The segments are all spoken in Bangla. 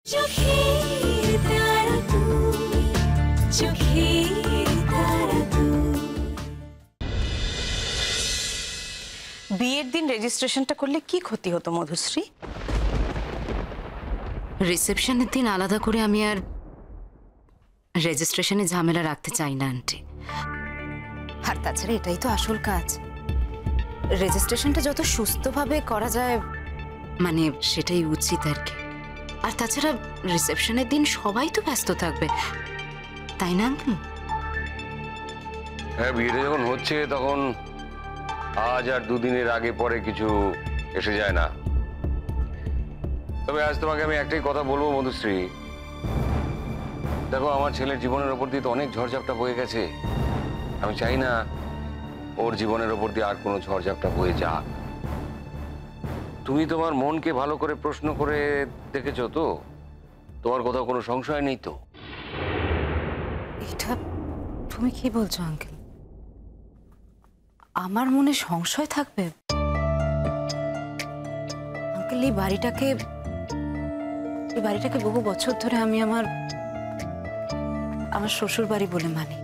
বিয়ের দিন রেজিস্ট্রেশনটা করলে কি ক্ষতি হতো মধুশ্রী? রিসেপশনের দিন আলাদা করে আমি আর রেজিস্ট্রেশনে ঝামেলা রাখতে চাই না আন্টি। আর তাছাড়া এটাই তো আসল কাজ। রেজিস্ট্রেশনটা যত সুস্থভাবে করা যায় মানে সেটাই উচিত আর কি। আর তাছাড়া রিসেপশনের দিন সবাই তো ব্যস্ত থাকবে, তাই না আঙ্কেল? হ্যাঁ, বিয়েটা যখন হচ্ছে তখন আজ আর দুদিনের আগে পরে কিছু এসে যায় না। তবে আজ তোমাকে আমি একটাই কথা বলবো মধুশ্রী, দেখো আমার ছেলের জীবনের ওপর দিয়ে তো অনেক ঝড়ঝাপটা বয়ে গেছে। আমি চাই না ওর জীবনের ওপর দিয়ে আর কোনো ঝড়ঝাপটা বয়ে যাক। তুমি তোমার মনকে ভালো করে প্রশ্ন করে দেখেছো তো? তোমার কোথাও কোনো সংশয় নেই তো? এটা তুমি কি বলছো আঙ্কেল? আমার মনে সংশয় থাকবে? আঙ্কেল এই বাড়িটাকে বহু বছর ধরে আমি আমার শ্বশুর বাড়ি বলে মানি।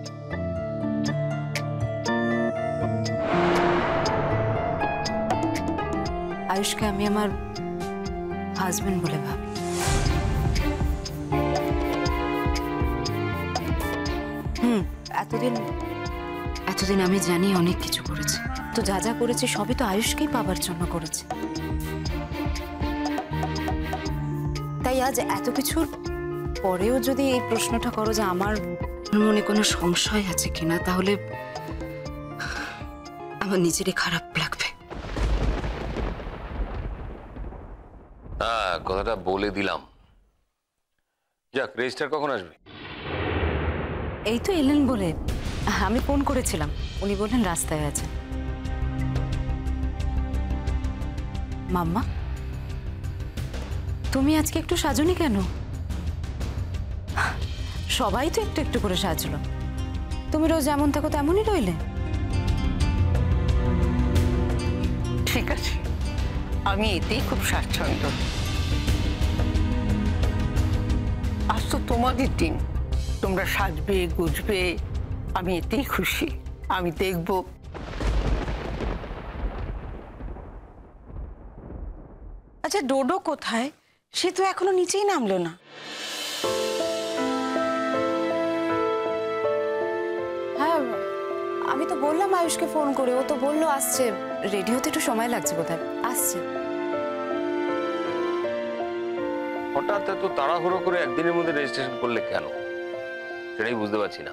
আয়ুষকে আমি আমার হাজবেন্ড বলে ভাবি। এতদিন আমি জানি অনেক কিছু করেছি, তো যা যা করেছি সবই তো আয়ুষকেই পাবার জন্য করেছি। তাই আজ এত কিছুর পরেও যদি এই প্রশ্নটা করো যে আমার মনে কোনো সংশয় আছে কিনা, তাহলে আমার নিজেরই খারাপ লাগবে। হ্যাঁ, কথাটা বলে দিলাম। যাক, রেজিস্টার কখন আসবে? এই তো এলেন বলে আমি ফোন করেছিলাম, উনি বললেন রাস্তায় আছেন। মাম্মা, তুমি আজকে একটু সাজনি কেন? সবাই তো একটু একটু করে সাজলো, তুমি রোজ যেমন থাকো তেমনই রইলে। ঠিক আছে, আমি এতেই খুব স্বাচ্ছন্দ্য। আজ তো তোমাদের দিন, তোমরা সাজবে গুজবে, আমি এতেই খুশি। আমি দেখব। আচ্ছা, ডোডো কোথায়? সে তো এখনো নিচেই নামলো না। হ্যাঁ, আমি তো বললাম আয়ুষকে ফোন করে, ও তো বললো আসছে। রেডি হতে একটু সময় লাগছে বোধহয়, আসছে। হঠাৎ এত তাড়াহুড়ো করে একদিনের মধ্যে রেজিস্ট্রেশন করলে কেন, সেটাই বুঝতে পারছি না।